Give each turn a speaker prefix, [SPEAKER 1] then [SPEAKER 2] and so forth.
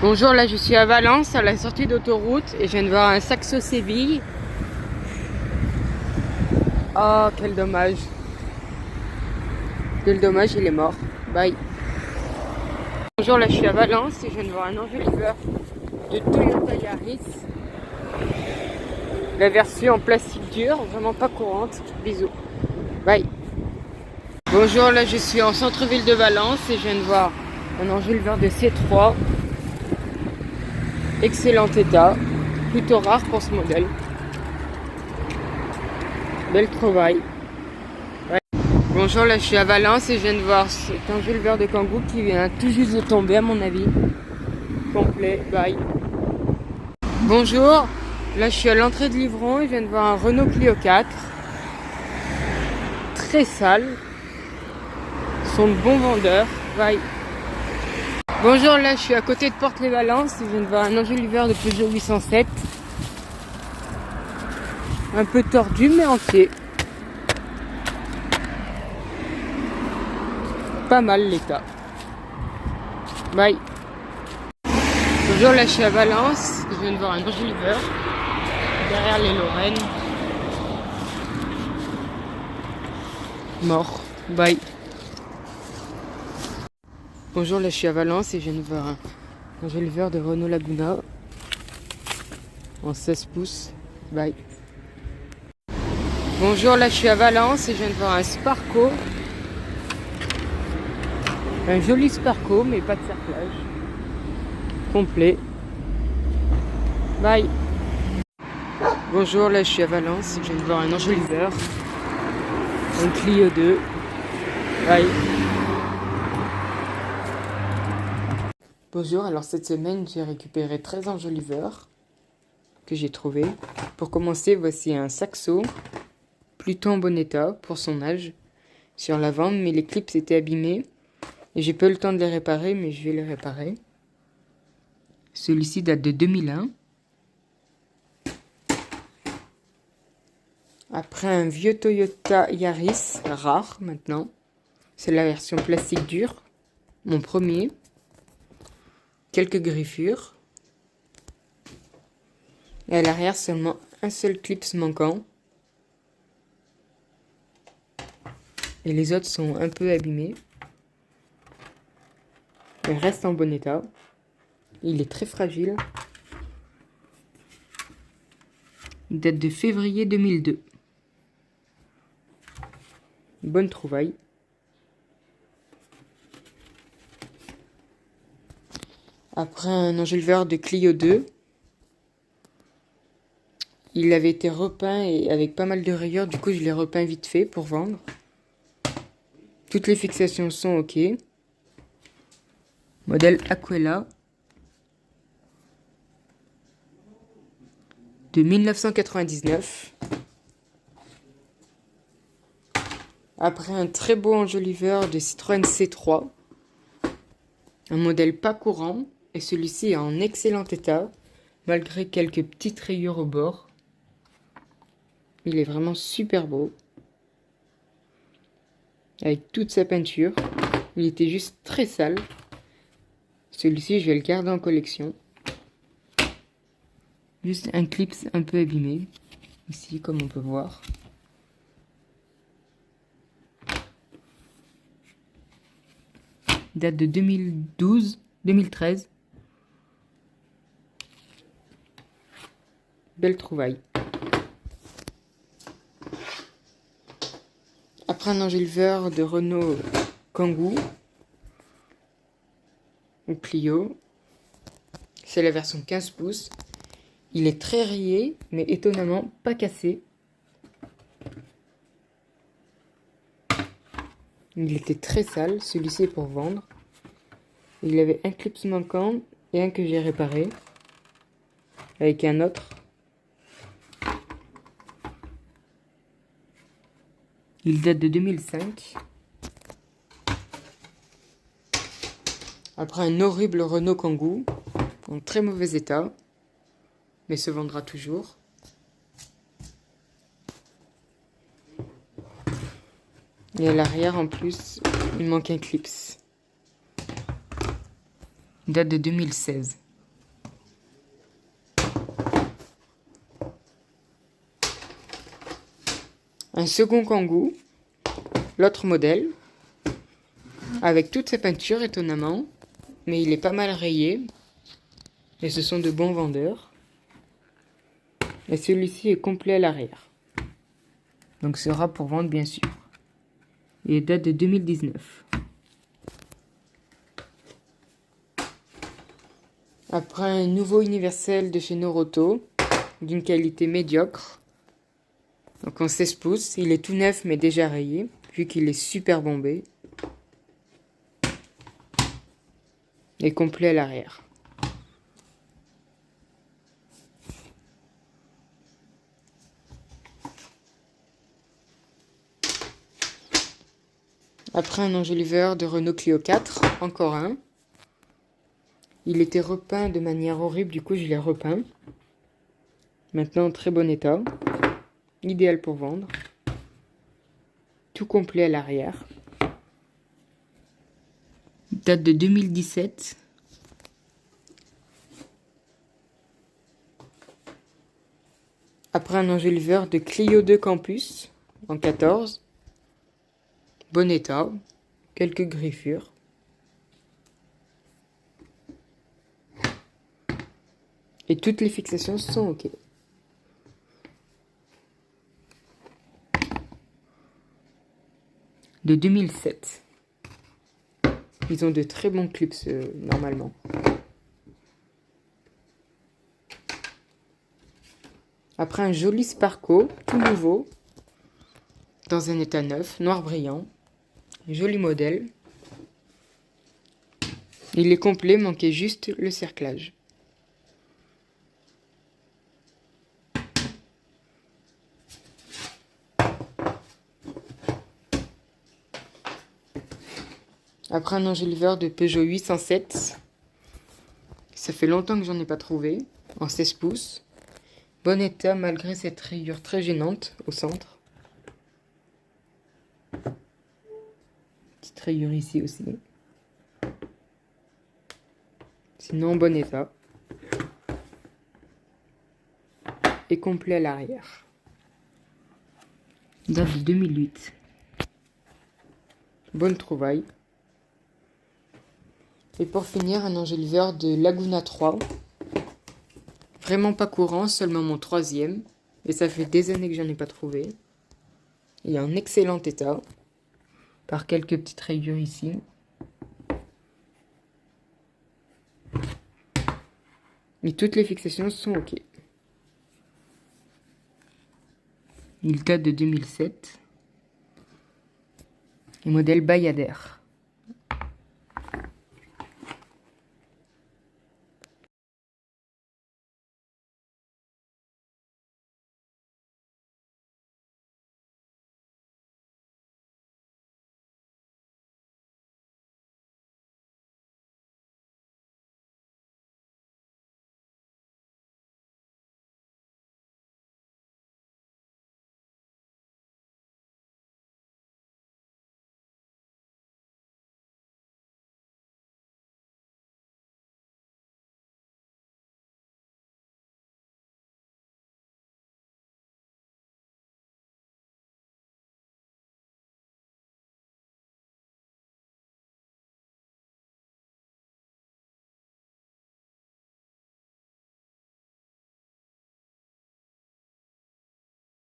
[SPEAKER 1] Bonjour, là je suis à Valence, à la sortie d'autoroute, et je viens de voir un Saxo Séville. Oh, quel dommage. Quel dommage, il est mort. Bye. Bonjour, là je suis à Valence, et je viens de voir un enjoliveur de Toyota Yaris. La version en plastique dur, vraiment pas courante. Bisous. Bye. Bonjour, là je suis en centre-ville de Valence, et je viens de voir un enjoliveur de C3. Excellent état, plutôt rare pour ce modèle. Belle trouvaille. Ouais. Bonjour, là je suis à Valence et je viens de voir cet enjoliveur de Kangoo qui vient tout juste de tomber à mon avis. Complet, bye. Bonjour, là je suis à l'entrée de Livron et je viens de voir un Renault Clio 4. Très sale. Sont de bons vendeurs, bye. Bonjour, là je suis à côté de Porte-les-Valences et je viens de voir un enjoliveur de Peugeot 807. Un peu tordu mais entier. Pas mal l'état. Bye. Bonjour, là je suis à Valence et je viens de voir un enjoliveur derrière les Lorraines. Mort. Bye. Bonjour, là je suis à Valence et je viens de voir un enjoliveur de Renault Laguna en 16 pouces. Bye. Bonjour, là je suis à Valence et je viens de voir un Sparco. Un joli Sparco mais pas de cerclage. Complet. Bye. Bonjour, là je suis à Valence et je viens de voir un enjoliveur. Un Clio 2. Bye. Bonjour, alors cette semaine j'ai récupéré 13 enjoliveurs que j'ai trouvé. Pour commencer, voici un Saxo, plutôt en bon état pour son âge, sur la vente, mais les clips étaient abîmés et j'ai pas eu le temps de les réparer, mais je vais les réparer. Celui-ci date de 2001. Après un vieux Toyota Yaris, rare maintenant, c'est la version plastique dur, mon premier. Quelques griffures. Et à l'arrière, seulement un seul clip manquant. Et les autres sont un peu abîmés. Il reste en bon état. Il est très fragile. Il date de février 2002. Bonne trouvaille. Après un enjoliveur de Clio 2. Il avait été repeint et avec pas mal de rayures, du coup je l'ai repeint vite fait pour vendre. Toutes les fixations sont ok. Modèle Aquila. De 1999. Après un très beau enjoliveur de Citroën C3. Un modèle pas courant. Et celui-ci est en excellent état, malgré quelques petites rayures au bord. Il est vraiment super beau. Avec toute sa peinture. Il était juste très sale. Celui-ci, je vais le garder en collection. Juste un clip un peu abîmé. Ici, comme on peut voir. Date de 2013. Belle trouvaille. Après un enjoliveur de Renault Kangoo ou Clio, c'est la version 15 pouces. Il est très rayé, mais étonnamment pas cassé. Il était très sale, celui-ci est pour vendre. Il avait un clip manquant et un que j'ai réparé avec un autre. Il date de 2005. Après un horrible Renault Kangoo, en très mauvais état, mais se vendra toujours. Et à l'arrière, en plus, il manque un clip. Date de 2016. Un second Kangoo, l'autre modèle, avec toute sa peinture étonnamment, mais il est pas mal rayé, et ce sont de bons vendeurs. Et celui-ci est complet à l'arrière, donc sera pour vendre bien sûr. Il date de 2019. Après un nouveau universel de chez Noroto, d'une qualité médiocre. Donc en 16 pouces, il est tout neuf mais déjà rayé, vu qu'il est super bombé. Et complet à l'arrière. Après un enjoliveur de Renault Clio 4, encore un. Il était repeint de manière horrible, du coup je l'ai repeint. Maintenant en très bon état. Idéal pour vendre. Tout complet à l'arrière. Date de 2017. Après un enjoliveur de Clio 2 Campus en 14. Bon état. Quelques griffures. Et toutes les fixations sont OK. De 2007. Ils ont de très bons clips normalement. Après un joli Sparco, tout nouveau, dans un état neuf, noir brillant. Joli modèle. Il est complet, manquait juste le cerclage. Après un enjoliveur de Peugeot 807. Ça fait longtemps que j'en ai pas trouvé. En 16 pouces. Bon état malgré cette rayure très gênante au centre. Petite rayure ici aussi. Sinon bon état. Et complet à l'arrière. Date de 2008. Bonne trouvaille. Et pour finir, un enjoliveur de Laguna 3. Vraiment pas courant, seulement mon 3e. Et ça fait des années que j'en ai pas trouvé. Il est en excellent état. Par quelques petites rayures ici. Et toutes les fixations sont OK. Il date de 2007. Et modèle Bayadère.